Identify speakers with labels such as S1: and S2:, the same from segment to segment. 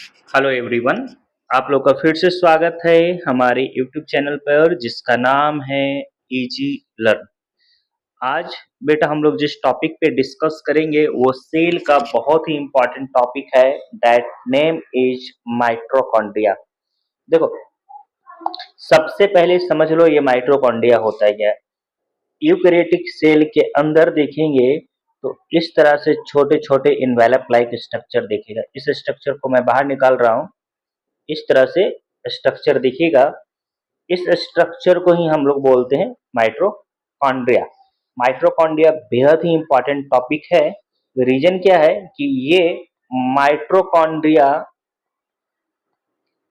S1: Hello everyone. आप लोग का फिर से स्वागत है हमारे यूट्यूब चैनल पर जिसका नाम है इजी लर्न। आज बेटा हम लोग जिस टॉपिक पे डिस्कस करेंगे वो सेल का बहुत ही इम्पोर्टेंट टॉपिक है। That name is mitochondria. देखो, सबसे पहले समझ लो ये माइटोकॉन्ड्रिया होता है क्या। यूकैरियोटिक सेल के अंदर देखेंगे तो इस तरह से छोटे छोटे इन्वेलप लाइक स्ट्रक्चर दिखेगा। इस स्ट्रक्चर को मैं बाहर निकाल रहा हूँ। इस तरह से स्ट्रक्चर दिखेगा। इस स्ट्रक्चर को ही हम लोग बोलते हैं माइटोकॉन्ड्रिया। माइटोकॉन्ड्रिया बेहद ही इंपॉर्टेंट टॉपिक है। रीजन क्या है कि ये माइटोकॉन्ड्रिया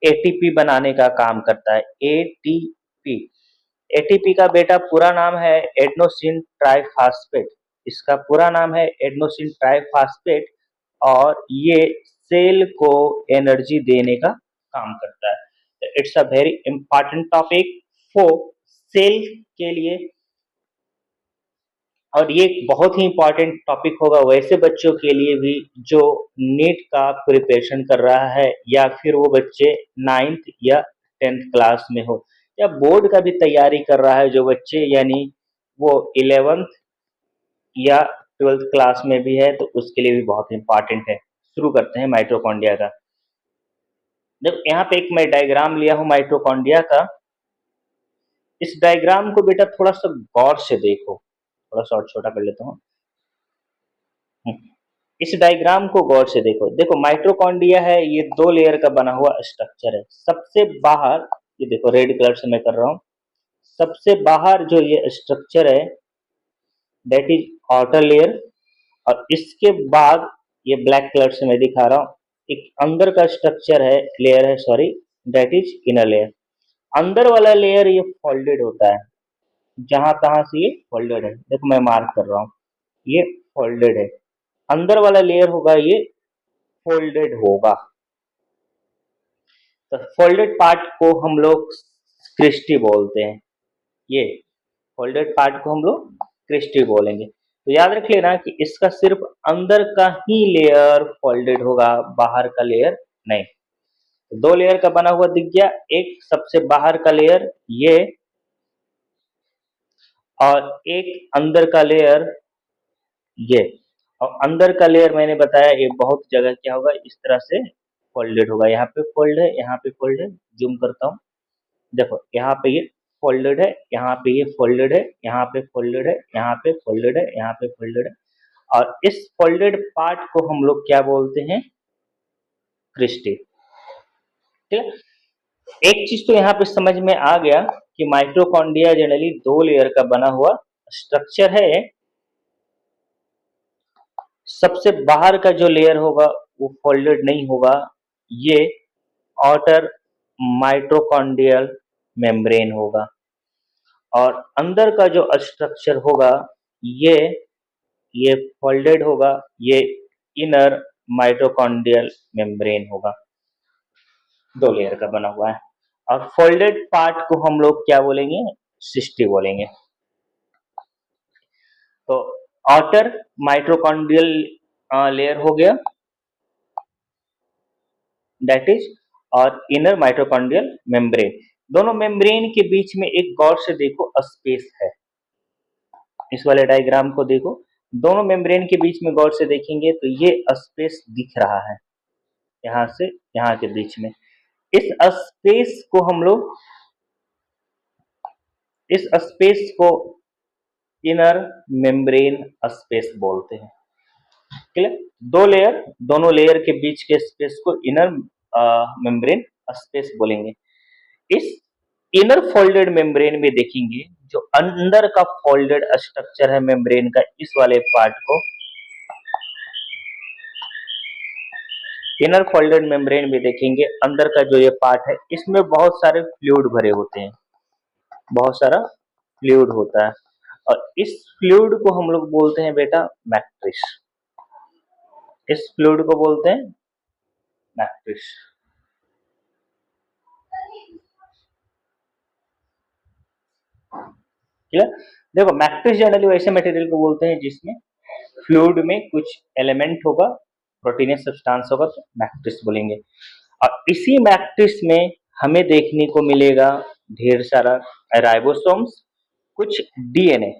S1: एटीपी बनाने का काम करता है। एटीपी, एटीपी का बेटा पूरा नाम है एडेनोसिन ट्राइफॉस्फेट। इसका पूरा नाम है एडेनोसिन ट्राइफॉस्फेट और ये सेल को एनर्जी देने का काम करता है। It's a very important topic for sale के लिए और ये बहुत ही इंपॉर्टेंट टॉपिक होगा वैसे बच्चों के लिए भी जो नीट का प्रिपरेशन कर रहा है या फिर वो बच्चे 9th या 10th क्लास में हो या बोर्ड का भी तैयारी कर रहा है जो बच्चे यानी वो 11th या 12th क्लास में भी है तो उसके लिए भी बहुत इंपॉर्टेंट है। शुरू करते हैं माइटोकॉन्ड्रिया का। जब यहाँ पे एक मैं डायग्राम लिया हूँ माइटोकॉन्ड्रिया का। इस डायग्राम को बेटा थोड़ा सा गौर से देखो। थोड़ा सा और छोटा कर लेता हूँ। इस डायग्राम को गौर से देखो। देखो माइटोकॉन्ड्रिया है, ये दो लेयर का बना हुआ स्ट्रक्चर है। सबसे बाहर ये देखो रेड कलर से मैं कर रहा हूँ। सबसे बाहर जो ये स्ट्रक्चर है दैट इज आउटर लेयर और इसके बाद ये ब्लैक कलर से मैं दिखा रहा हूँ एक अंदर का स्ट्रक्चर है, लेयर है sorry, that is inner layer. अंदर वाला लेयर ये फोल्डेड होता है। जहां तहां से ये फोल्डेड है। देखो मैं मार्क कर रहा हूँ, ये फोल्डेड है। अंदर वाला लेयर होगा ये फोल्डेड होगा। तो फोल्डेड पार्ट को हम लोग क्रिस्टी बोलते हैं। ये फोल्डेड पार्ट को हम लोग क्रिस्टी बोलेंगे। तो याद रख लेना कि इसका सिर्फ अंदर का ही लेयर फोल्डेड होगा, बाहर का लेयर नहीं। तो दो लेयर का बना हुआ दिख गया, एक सबसे बाहर का लेयर ये और एक अंदर का लेयर ये। और अंदर का लेयर मैंने बताया ये बहुत जगह क्या होगा इस तरह से फोल्डेड होगा। यहाँ पे फोल्ड है, यहाँ पे फोल्ड है। जूम करता हूँ, देखो यहाँ पे ये फोल्डेड है, यहाँ पे ये फोल्डेड है, यहाँ पे फोल्डेड है, यहाँ पे फोल्डेड है, यहाँ पे फोल्डेड है। और इस फोल्डेड पार्ट को हम लोग क्या बोलते हैं, क्रिस्टी। ठीक है। एक चीज तो यहाँ पे समझ में आ गया कि माइटोकॉन्ड्रिया जनरली दो लेयर का बना हुआ स्ट्रक्चर है। सबसे बाहर का जो लेयर होगा वो फोल्डेड नहीं होगा, ये आउटर माइटोकॉन्ड्रियल मेम्ब्रेन होगा। और अंदर का जो स्ट्रक्चर होगा ये ये फोल्डेड होगा, ये इनर माइटोकॉन्ड्रियल मेम्ब्रेन होगा। दो लेयर का बना हुआ है। और फोल्डेड पार्ट को हम लोग क्या बोलेंगे, सिस्टी बोलेंगे। तो आउटर माइटोकॉन्ड्रियल लेयर हो गया दैट इज और इनर माइटोकॉन्ड्रियल मेम्ब्रेन। दोनों मेम्ब्रेन के बीच में एक गौर से देखो स्पेस है। इस वाले डायग्राम को देखो, दोनों मेम्ब्रेन के बीच में गौर से देखेंगे तो ये स्पेस दिख रहा है यहाँ से यहाँ के बीच में। इस स्पेस को हम लोग इस स्पेस को इनर मेम्ब्रेन स्पेस बोलते हैं। क्लियर। दो लेयर, दोनों लेयर के बीच के स्पेस को इनर मेम्ब्रेन स्पेस बोलेंगे। इस इनर फोल्डेड मेम्ब्रेन में देखेंगे जो अंदर का फोल्डेड स्ट्रक्चर है मेम्ब्रेन का, इस वाले पार्ट को इनर फोल्डेड मेम्ब्रेन में देखेंगे। अंदर का जो ये पार्ट है इसमें बहुत सारे फ्लूइड भरे होते हैं, बहुत सारा फ्लूइड होता है और इस फ्लूइड को हम लोग बोलते हैं बेटा मैट्रिक्स। इस फ्लूइड को बोलते हैं मैट्रिक्स। क्लियर। देखो मैट्रिक्स जनरली वैसे मटेरियल को बोलते हैं जिसमें फ्लूइड में कुछ एलिमेंट होगा, प्रोटीनियस सब्सटेंस होगा तो मैट्रिक्स बोलेंगे। और इसी मैट्रिक्स में हमें देखने को मिलेगा ढेर सारा राइबोसोम्स, कुछ डीएनए।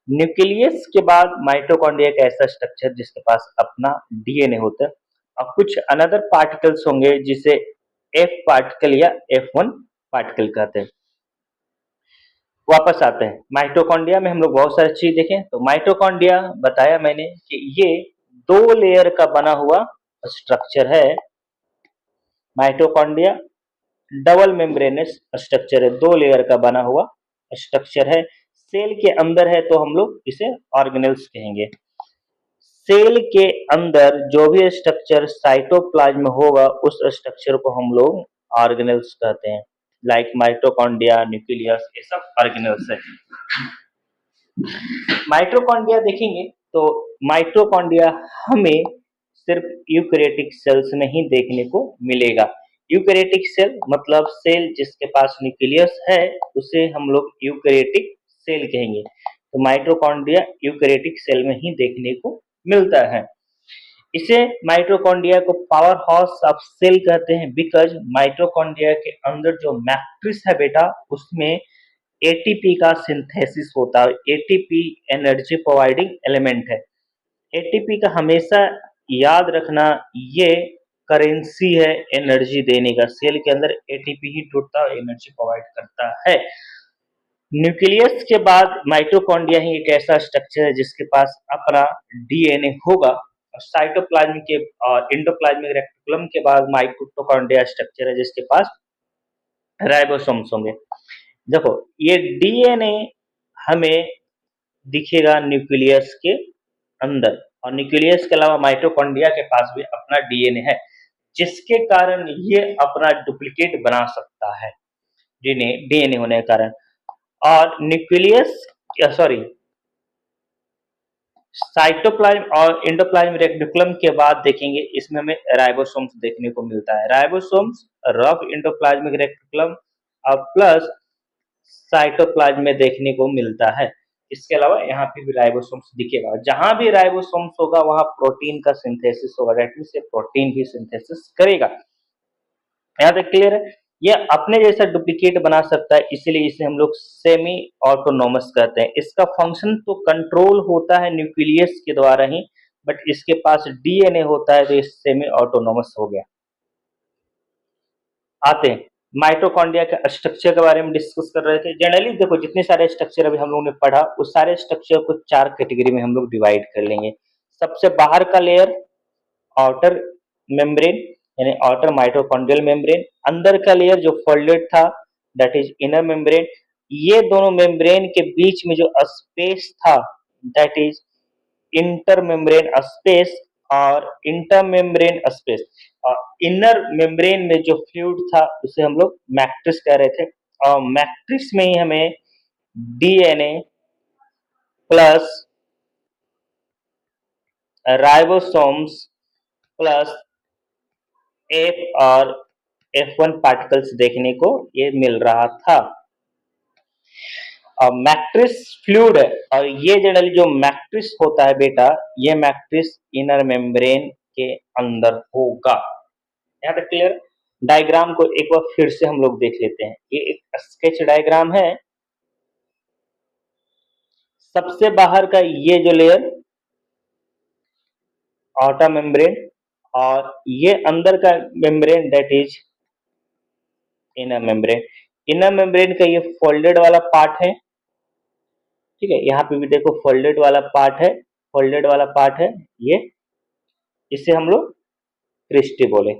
S1: न्यूक्लियस के बाद माइटोकॉन्ड्रिया एक ऐसा स्ट्रक्चर जिसके पास अपना डीएनए होता है, और कुछ अनदर पार्टिकल्स होंगे जिसे एफ पार्टिकल या F1 पार्टिकल कहते हैं। वापस आते हैं माइटोकॉन्ड्रिया में, हम लोग बहुत सारी चीज देखें। तो माइटोकॉन्ड्रिया बताया मैंने कि ये 2 लेयर का बना हुआ स्ट्रक्चर है। माइटोकॉन्ड्रिया डबल मेम्ब्रेनस स्ट्रक्चर है, 2 लेयर का बना हुआ स्ट्रक्चर है। सेल के अंदर है तो हम लोग इसे ऑर्गेनेल्स कहेंगे। सेल के अंदर जो भी स्ट्रक्चर साइटोप्लाज्म में होगा उस स्ट्रक्चर को हम लोग ऑर्गेनेल्स कहते हैं। लाइक माइटोकॉन्ड्रिया, न्यूक्लियस, ये सब ऑर्गेनेल्स है। माइटोकॉन्ड्रिया देखेंगे तो माइटोकॉन्ड्रिया हमें सिर्फ यूकैरियोटिक सेल्स में ही देखने को मिलेगा। यूकैरियोटिक सेल मतलब सेल जिसके पास न्यूक्लियस है उसे हम लोग यूकैरियोटिक सेल कहेंगे। तो माइटोकॉन्ड्रिया यूकैरियोटिक सेल में ही देखने को मिलता है। इसे माइटोकॉन्ड्रिया को पावर हाउस ऑफ सेल कहते हैं, बिकॉज माइटोकॉन्ड्रिया के अंदर जो मैट्रिक्स है बेटा उसमें एटीपी का सिंथेसिस होता है। एटीपी एनर्जी प्रोवाइडिंग एलिमेंट है। एटीपी का हमेशा याद रखना, ये करेंसी है एनर्जी देने का। सेल के अंदर एटीपी ही टूटता है, एनर्जी प्रोवाइड करता है। न्यूक्लियस के बाद माइटोकॉन्ड्रिया ही एक ऐसा स्ट्रक्चर है जिसके पास अपना डीएनए होगा। और साइटोप्लाज्म के और एंडोप्लाज्मिक रेटिकुलम के बाद माइटोकॉन्ड्रिया स्ट्रक्चर है जिसके पास राइबोसोम्स होंगे। देखो ये डीएनए हमें दिखेगा न्यूक्लियस के अंदर, और न्यूक्लियस के अलावा माइटोकॉन्ड्रिया के पास भी अपना डीएनए है, जिसके कारण ये अपना डुप्लीकेट बना सकता है डीएनए होने के कारण। और न्यूक्लियस सॉरी साइटोप्लाज्म और एंडोप्लाज्म रेटिकुलम के बाद देखेंगे इसमें हमें राइबोसोम्स देखने को मिलता है। राइबोसोम्स रफ एंडोप्लाज्मिक रेटिकुलम और प्लस साइटोप्लाज्म में देखने को मिलता है। इसके अलावा यहाँ पे भी राइबोसोम्स दिखेगा। जहां भी राइबोसोम्स होगा वहां प्रोटीन का सिंथेसिस होगा, दैट मींस ये प्रोटीन भी सिंथेसिस करेगा। यहाँ तक क्लियर है। ये अपने जैसा डुप्लीकेट बना सकता है, इसीलिए इसे हम लोग सेमी ऑटोनोमस कहते हैं। इसका फंक्शन तो कंट्रोल होता है न्यूक्लियस के द्वारा ही, बट इसके पास डीएनए होता है तो ये सेमी ऑटोनोमस हो गया। आते हैं माइटोकॉन्ड्रिया के स्ट्रक्चर के बारे में डिस्कस कर रहे थे। जनरली देखो जितने सारे स्ट्रक्चर अभी हम लोगों ने पढ़ा उस सारे स्ट्रक्चर को 4 कैटेगरी में हम लोग डिवाइड कर लेंगे। सबसे बाहर का लेयर आउटर मेम्ब्रेन यानी आउटर माइटोकॉन्ड्रियल मेम्ब्रेन, अंदर का लेयर जो फोल्डेड था दैट इज इनर मेम्ब्रेन। ये दोनों मेम्ब्रेन के बीच में जो स्पेस था that is inter membrane space और इंटर मेम्ब्रेन स्पेस। और इनर मेम्ब्रेन में जो फ्लूइड था उसे हम लोग मैट्रिक्स कह रहे थे, और मैट्रिक्स में ही हमें DNA plus ribosomes plus F और F1 पार्टिकल्स देखने को ये मिल रहा था। और मैट्रिक्स फ्लूइड है, और ये जनरली जो मैट्रिक्स होता है बेटा ये मैट्रिक्स इनर मेम्ब्रेन के अंदर होगा। यहाँ तक क्लियर। डायग्राम को एक बार फिर से हम लोग देख लेते हैं। ये एक स्केच डायग्राम है। सबसे बाहर का ये जो लेयर आउटर मेम्ब्रेन, और ये अंदर का membrane that is inner membrane. Inner membrane का ये फोल्डेड वाला पार्ट है, ठीक है। यहाँ पे भी देखो फोल्डेड वाला पार्ट है, फोल्डेड वाला पार्ट है ये, इसे हम लोग क्रिस्टी बोले।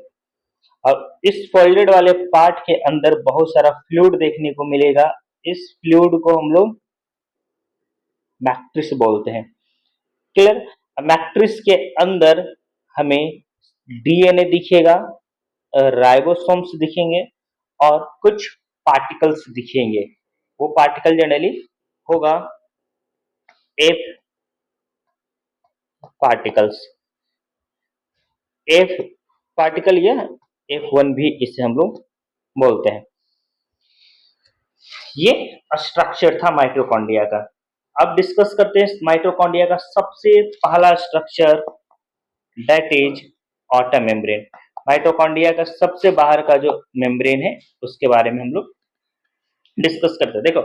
S1: और इस फोल्डेड वाले पार्ट के अंदर बहुत सारा फ्लूइड देखने को मिलेगा। इस फ्लूइड को हम लोग मैट्रिक्स बोलते हैं। क्लियर। मैट्रिक्स के अंदर हमें डीएनए दिखेगा, राइबोसोम्स दिखेंगे और कुछ पार्टिकल्स दिखेंगे। वो पार्टिकल जनरली होगा एफ पार्टिकल्स, एफ पार्टिकल या F1 भी इसे हम लोग बोलते हैं। ये स्ट्रक्चर था माइटोकॉन्ड्रिया का। अब डिस्कस करते हैं माइटोकॉन्ड्रिया का सबसे पहला structure that is outer membrane. Mitochondria का सबसे बाहर का जो मेम्ब्रेन है उसके बारे में हम लोग डिस्कस करते हैं। देखो,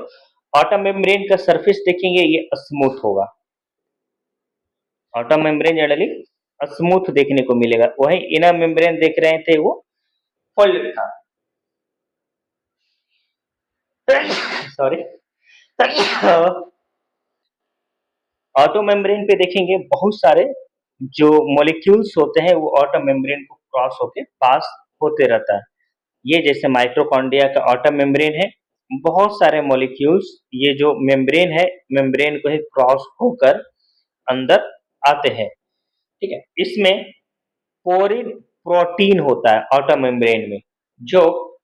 S1: ऑटम मेम्ब्रेन का सरफेस देखेंगे, ये स्मूथ होगा। ऑटम मेम्ब्रेन जनरली स्मूथ देखने को मिलेगा, वही इनर मेम्ब्रेन देख रहे थे वो फोल्डेड था। सॉरी। ऑटो मेम्ब्रेन पे देखेंगे बहुत सारे जो मॉलिक्यूल्स होते हैं वो ऑटो मेम्ब्रेन को क्रॉस होके पास होते रहता है। ये जैसे माइटोकॉन्ड्रिया का ऑटो मेम्ब्रेन है, बहुत सारे मॉलिक्यूल्स ये जो मेम्ब्रेन है, मेम्ब्रेन को ही क्रॉस होकर अंदर आते हैं। ठीक है, इसमें पोरिन प्रोटीन होता है ऑटो मेम्ब्रेन में, जो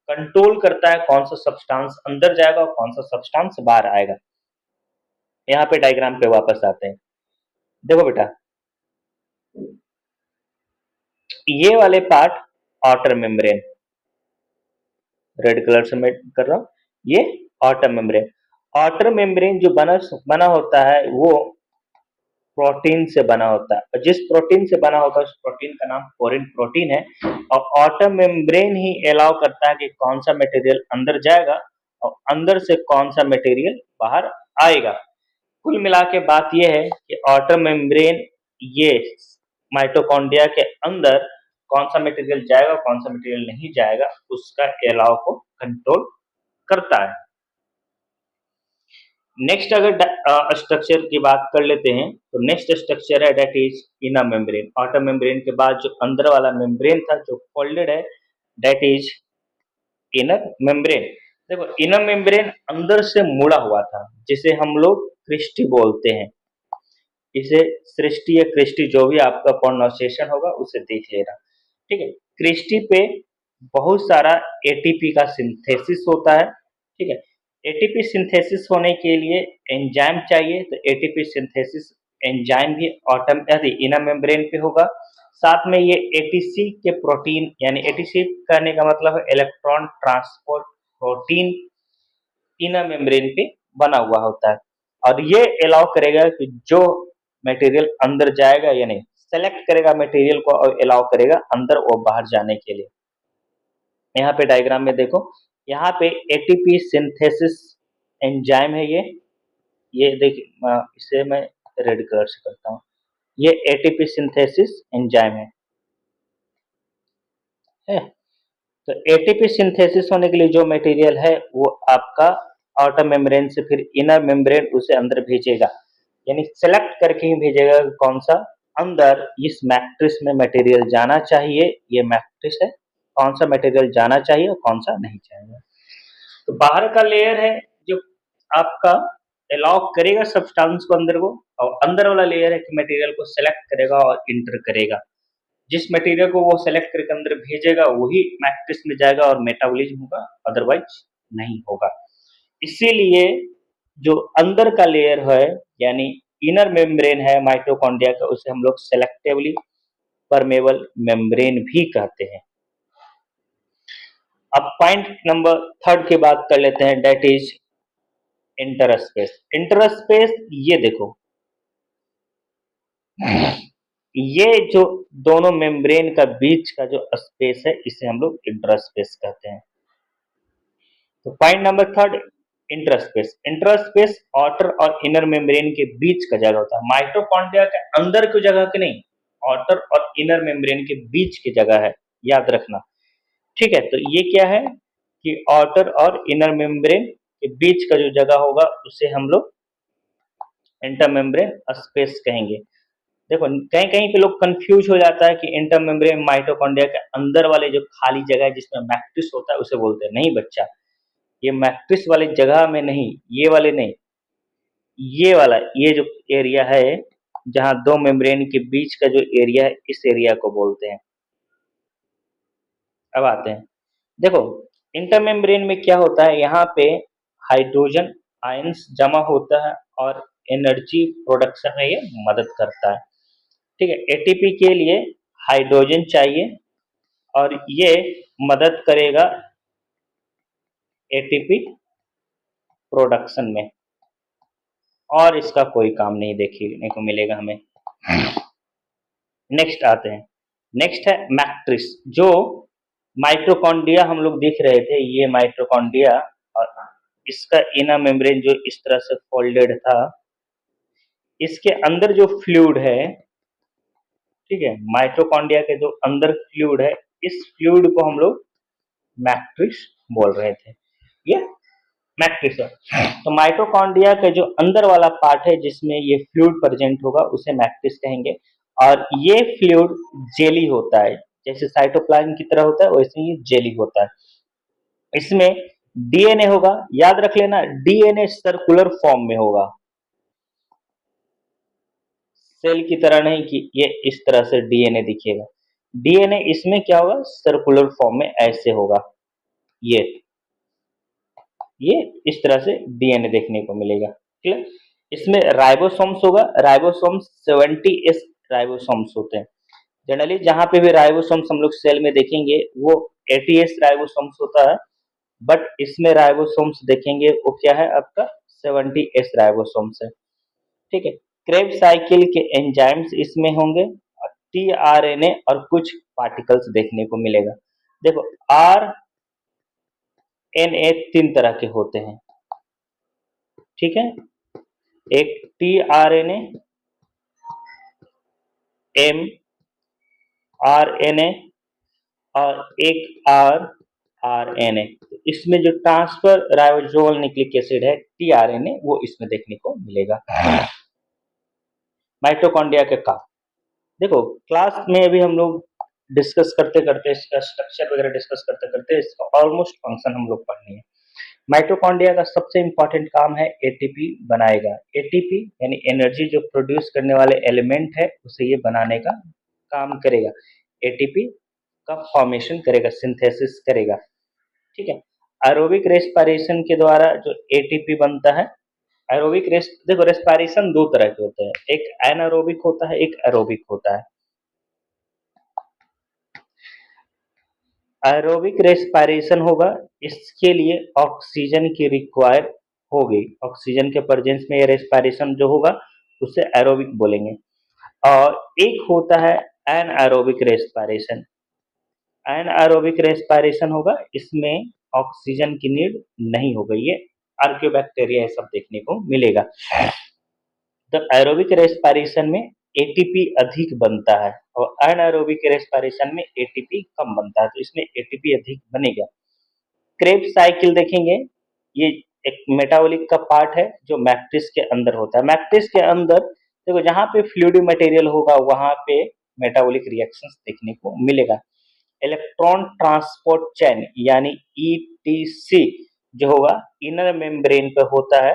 S1: कंट्रोल करता है कौन सा सब्सटेंस अंदर जाएगा और कौन सा सब्सटेंस बाहर आएगा। यहाँ पे डायग्राम पे वापस आते हैं। देखो बेटा, ये वाले part outer membrane, red colour से मैं कर रहा हूँ, ये आउटर मेम्ब्रेन। आउटर मेम्ब्रेन जो बना होता है वो प्रोटीन से बना होता है, और जिस प्रोटीन से बना होता है उस प्रोटीन का नाम पोरिन प्रोटीन है। और आउटर मेम्ब्रेन ही अलाउ करता है कि कौन सा मटेरियल अंदर जाएगा और अंदर से कौन सा मटेरियल बाहर आएगा। कुल मिला के बात यह है कि आउटर मेम्ब्रेन ये माइटोकॉन्ड्रिया के अंदर कौन सा मटेरियल जाएगा कौन सा मटेरियल नहीं जाएगा उसका अलाव को कंट्रोल करता है। नेक्स्ट अगर स्ट्रक्चर की बात कर लेते हैं तो नेक्स्ट स्ट्रक्चर है that is inner membrane. Outer membrane के बाद जो अंदर वाला मेम्ब्रेन था जो फोल्डेड है, दैट इज इनर मेम्ब्रेन। देखो, इनर मेम्ब्रेन अंदर से मुड़ा हुआ था, जिसे हम लोग क्रिस्टी बोलते हैं। इसे सृष्टि या क्रिस्टी जो भी आपका प्रोनाउंसिएशन होगा उसे देख लेना। ठीक है, क्रिस्टी पे बहुत सारा एटीपी का सिंथेसिस होता है। ठीक है, एटीपी सिंथेसिस होने के लिए एंजाइम चाहिए, तो एटीपी सिंथेसिस एंजाइम भी ऑटम इनर मेम्ब्रेन पे होगा। साथ में ये एटीसी के प्रोटीन, यानी एटीसी करने का मतलब है electron transport protein, inner membrane पे बना हुआ होता है। और ये अलाउ करेगा कि जो मटेरियल अंदर जाएगा या नहीं, सेलेक्ट करेगा मटेरियल को और अलाउ करेगा अंदर और बाहर जाने के लिए। यहाँ पे डायग्राम में देखो, यहाँ पे एटीपी सिंथेसिस एंजाइम है ये देखिए, इसे मैं रेड कलर से करता हूँ, ये एटीपी सिंथेसिस एंजाइम है। तो एटीपी सिंथेसिस होने के लिए जो मटेरियल है वो आपका आउटर मेम्ब्रेन से फिर इनर मेम्ब्रेन उसे अंदर भेजेगा, यानी सेलेक्ट करके ही भेजेगा कौन सा अंदर इस मैट्रिक्स में मटेरियल जाना चाहिए, ये मैट्रिक्स है, कौन सा मटेरियल जाना चाहिए और कौन सा नहीं चाहिए। तो बाहर का लेयर है जो आपका अलाउ करेगा सब्सटेंस को अंदर को, और अंदर वाला लेयर है कि मटेरियल को सेलेक्ट करेगा और इंटर करेगा। जिस मटेरियल को वो सेलेक्ट करके अंदर भेजेगा वही मैट्रिक्स में जाएगा और मेटाबॉलिज्म होगा, अदरवाइज नहीं होगा। इसीलिए जो अंदर का लेयर है यानी इनर मेम्ब्रेन है माइटोकॉन्ड्रिया का, उसे हम लोग सेलेक्टिवली परमेबल मेम्ब्रेन भी कहते हैं। अब पॉइंट नंबर 3 की बात कर लेते हैं, दैट इज इंटरस्पेस। इंटरस्पेस ये देखो, ये जो दोनों मेम्ब्रेन का बीच का जो स्पेस है इसे हम लोग इंटरस्पेस कहते हैं। तो point number 3, interspace. Interspace outer और इनर मेम्ब्रेन के बीच का जगह होता है। माइटोकॉन्ड्रिया के अंदर की जगह की नहीं, आउटर और इनर मेम्ब्रेन के बीच की जगह है, याद रखना। ठीक है, तो ये क्या है कि आउटर और इनर मेम्ब्रेन के बीच का जो जगह होगा उसे हम लोग इंटर मेम्ब्रेन स्पेस कहेंगे। देखो, कहीं कहीं पे लोग कंफ्यूज हो जाता है कि इंटर मेम्ब्रेन माइटोकॉन्ड्रिया के अंदर वाले जो खाली जगह है जिसमें मैट्रिक्स होता है उसे बोलते हैं। नहीं बच्चा, ये मैट्रिक्स वाली जगह में नहीं, ये वाले नहीं, ये वाला, ये जो एरिया है जहां दो मेम्ब्रेन के बीच का जो एरिया है इस एरिया को बोलते हैं। अब आते हैं, देखो इंटर मेम्ब्रेन में क्या होता है, यहाँ पे हाइड्रोजन आयंस जमा होता है और एनर्जी प्रोडक्शन में ये मदद करता है। ठीक है, एटीपी के लिए हाइड्रोजन चाहिए और ये मदद करेगा एटीपी प्रोडक्शन में, और इसका कोई काम नहीं देखने को मिलेगा हमें। नेक्स्ट आते हैं, नेक्स्ट है मैट्रिक्स, जो माइटोकॉन्ड्रिया हम लोग देख रहे थे, ये माइटोकॉन्ड्रिया और इसका इनर मेम्ब्रेन जो इस तरह से फोल्डेड था, इसके अंदर जो फ्लूइड है, ठीक है, माइटोकॉन्ड्रिया के जो अंदर फ्लूइड है, इस फ्लूइड को हम लोग मैट्रिक्स बोल रहे थे। ये मैट्रिक्स है। तो माइटोकॉन्ड्रिया का जो अंदर वाला पार्ट है जिसमें ये फ्लूइड प्रेजेंट होगा उसे मैट्रिक्स कहेंगे। और ये फ्लूइड जेली होता है, जैसे साइटोप्लाज्म की तरह होता है वैसे ही जेली होता है। इसमें डीएनए होगा, याद रख लेना, डीएनए सर्कुलर फॉर्म में होगा, सेल की तरह नहीं कि ये इस तरह से डीएनए दिखेगा। डीएनए इसमें क्या होगा, सर्कुलर फॉर्म में ऐसे होगा, ये ये इस तरह से डीएनए देखने को मिलेगा। क्लियर? इसमें राइबोसोम्स होगा, राइबोसोम्स 70s राइबोसोम्स होते हैं। जनरली जहां पे भी राइबोसोम्स हम लोग सेल में देखेंगे वो 80s राइबोसोम्स होता है, बट इसमें राइबोसोम्स देखेंगे वो क्या है, आपका 70s राइबोसोम्स है। ठीक है। क्रेब साइकिल के एंजाइम्स इसमें होंगे, टीआरएनए और कुछ पार्टिकल्स देखने को मिलेगा। देखो, आरएनए 3 तरह के होते हैं, ठीक है, एक टीआरएनए, एमआरएनए और एक आरआरएनए। इसमें जो ट्रांसफर राइबोसोमल न्यूक्लिक एसिड है टीआरएनए, वो इसमें देखने को मिलेगा। माइटोकॉन्ड्रिया के काम, देखो क्लास में अभी हम लोग डिस्कस करते करते इसका स्ट्रक्चर वगैरह डिस्कस करते करते इसका ऑलमोस्ट फंक्शन हम लोग पढ़ लिए। माइटोकॉन्ड्रिया का सबसे इंपॉर्टेंट काम है एटीपी बनाएगा। एटीपी यानी एनर्जी जो प्रोड्यूस करने वाले एलिमेंट है उसे ये बनाने का काम करेगा। एटीपी का फॉर्मेशन करेगा, सिंथेसिस करेगा, ठीक है। एरोबिक रेस्पिरेशन के द्वारा जो एटीपी बनता है, एरोबिक देखो रेस्पिरेशन 2 तरह के होते हैं, एक एनारोबिक होता है, एक एरोबिक होता है। एरोबिक रेस्पिरेशन होगा, इसके लिए ऑक्सीजन की रिक्वायर होगी, ऑक्सीजन के प्रेजेंस में ये रेस्पिरेशन जो होगा उसे एरोबिक बोलेंगे। और एक होता है एनएरोबिक रेस्पिरेशन। एनएरोबिक रेस्पिरेशन होगा, इसमें ऑक्सीजन की नीड नहीं होगी, ये आर्कियोबैक्टीरिया सब देखने को मिलेगा। तो एरोबिक रेस्पिरेशन में एटीपी अधिक बनता है और अनएरोबिक रेस्पिरेशन में एटीपी कम बनता है, तो इसमें एटीपी अधिक बनेगा। क्रेब साइकिल देखेंगे, ये एक मेटाबॉलिक का पार्ट है जो मैट्रिक्स के अंदर होता है। मैट्रिक्स के अंदर देखो जहां पे फ्लूइड मटेरियल होगा वहां पे मेटाबॉलिक रिएक्शंस देखने को मिलेगा। इलेक्ट्रॉन ट्रांसपोर्ट चेन यानी ईटीसी जो होगा इनर मेम्ब्रेन पे होता है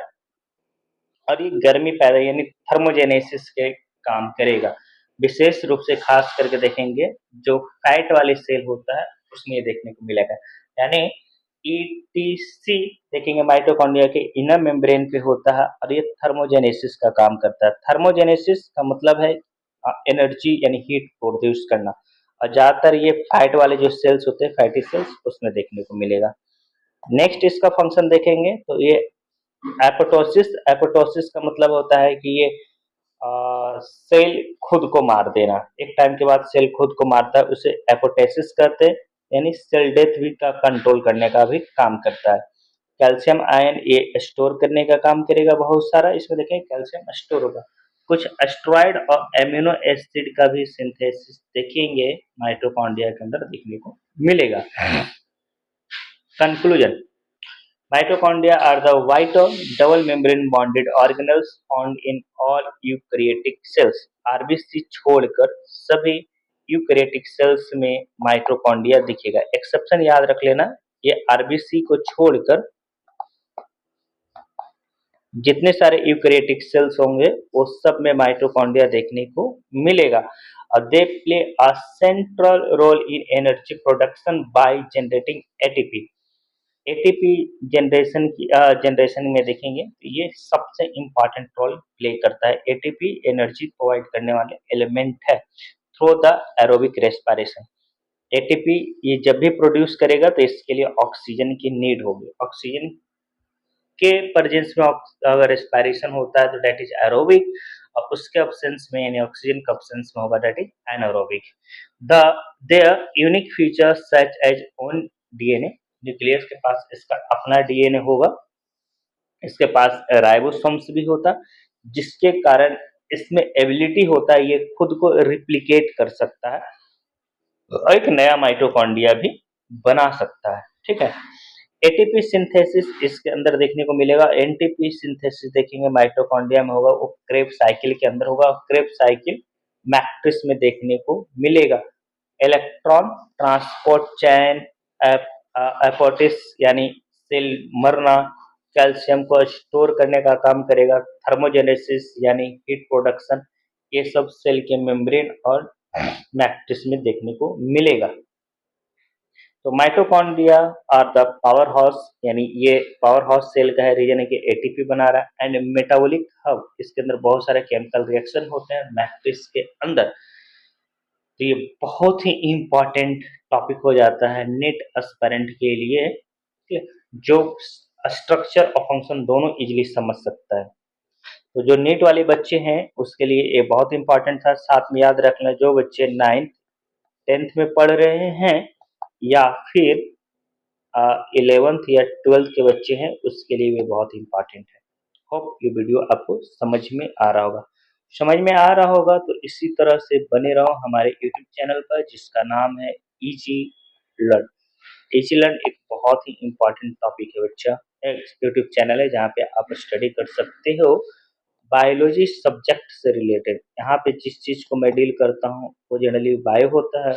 S1: और ये गर्मी पैदा यानी थर्मोजेनेसिस के काम करेगा। विशेष रूप से खास करके देखेंगे जो फैट वाले सेल होता है उसमें ये देखने को मिलेगा। यानी ईटीसी देखेंगे माइटोकॉन्ड्रिया के इनर मेम्ब्रेन पे होता है और ये थर्मोजेनेसिस का काम करता है। थर्मोजेनेसिस का मतलब है एनर्जी यानी हीट प्रोड्यूस करना, और ज्यादातर ये फैट वाले जो सेल्स होते हैं, फैटी सेल्स, उसमें देखने को मिलेगा। नेक्स्ट इसका फंक्शन देखेंगे तो ये एपोटोसिस, एपोटोसिस का मतलब होता है कि ये सेल खुद को मार देना, एक टाइम के बाद सेल खुद को मारता है, उसे एपोटेसिस कहते हैं, यानी सेल डेथ भी का कंट्रोल करने का भी काम करता है। कैल्शियम आयन ये स्टोर करने का काम करेगा बहुत सारा, इसमें देखें कैल्शियम स्टोर होगा। कुछ एस्ट्रॉइड और एमिनो एसिड का भी सिंथेसिस देखेंगे माइटोकॉन्ड्रिया के अंदर देखने को मिलेगा। Conclusion, Mitochondria are the vital double membrane bonded organelles found in all eukaryotic cells. RBC छोड़कर सभी यूकैरियोटिक सेल्स में माइटोकॉन्ड्रिया दिखेगा। एक्सेप्शन याद रख लेना, ये आरबीसी को छोड़कर जितने सारे यूकैरियोटिक सेल्स होंगे वो सब में माइटोकॉन्ड्रिया देखने को मिलेगा। और they play a central role in energy production by generating ATP. ATP generation में देखेंगे तो ये सबसे इंपॉर्टेंट रोल प्ले करता है। एटीपी एनर्जी प्रोवाइड करने वाले एलिमेंट है through the aerobic respiration. ATP ये जब भी प्रोड्यूस करेगा तो इसके लिए ऑक्सीजन की नीड होगी। ऑक्सीजन के प्रेजेंस में अगर रेस्पिरेशन होता है तो दैट इज एरोबिक, और उसके अब्सेंस में यानी ऑक्सीजन के अब्सेंस में होगा that is anaerobic. The their unique features such as own DNA, nucleus के पास इसका अपना डीएनए होगा, इसके पास राइबोसोम्स भी होता, जिसके कारण इसमें एबिलिटी होता है ये खुद को रिप्लिकेट कर सकता है और एक नया माइटोकॉन्ड्रिया भी बना सकता है। ठीक है, एटीपी सिंथेसिस इसके अंदर देखने को मिलेगा। एनटीपी सिंथेसिस देखेंगे माइटोकॉन्ड्रिया में होगा, वो क्रेब्स साइकिल के अंदर होगा। क्रेब्स साइकिल मैट्रिक्स में देखने को मिलेगा। इलेक्ट्रॉन ट्रांसपोर्ट चैन एपोटिस यानी सेल मरना, कैल्शियम को स्टोर करने का काम करेगा। थर्मोजेनेसिस यानी हीट प्रोडक्शन, ये सब सेल के मेम्ब्रेन और मैट्रिक्स में देखने को मिलेगा। तो mitochondria are the power house, यानी ये पावर हाउस सेल का है, रीजन है कि एटीपी बना रहा है। एंड मेटाबॉलिक हब, इसके अंदर बहुत सारे केमिकल रिएक्शन होते हैं मैट्रिक्स के अंदर। तो ये बहुत ही इंपॉर्टेंट टॉपिक हो जाता है नीट एस्पिरेंट के लिए, जो स्ट्रक्चर और फंक्शन दोनों इजीली समझ सकता है। तो जो नीट वाले बच्चे हैं उसके लिए ये बहुत इंपॉर्टेंट था। साथ में याद रखना, जो बच्चे 9th 10th में पढ़ रहे हैं या फिर 11th या 12th के बच्चे हैं उसके लिए भी बहुत इंपॉर्टेंट है। होप ये वीडियो आपको समझ में आ रहा होगा। समझ में आ रहा होगा तो इसी तरह से बने रहो हमारे यूट्यूब चैनल पर, जिसका नाम है इजी लर्न। इजी लर्न एक बहुत ही इंपॉर्टेंट टॉपिक है बच्चा, एक यूट्यूब चैनल है जहाँ पे आप स्टडी कर सकते हो बायोलॉजी सब्जेक्ट से रिलेटेड। यहाँ पे जिस चीज़ को मैं डील करता हूँ वो जनरली बायो होता है,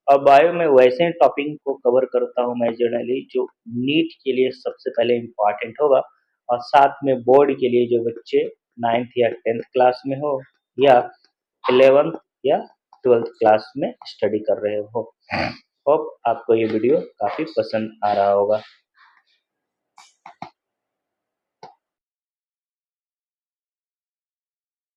S1: और बायो में वैसे टॉपिक को कवर करता हूँ मैं जनरली जो नीट के लिए सबसे पहले इम्पॉर्टेंट होगा, और साथ में बोर्ड के लिए जो बच्चे 9th या 10th क्लास में हो या 11th या 12th क्लास में स्टडी कर रहे हो। होप आपको ये वीडियो काफ़ी पसंद आ रहा होगा।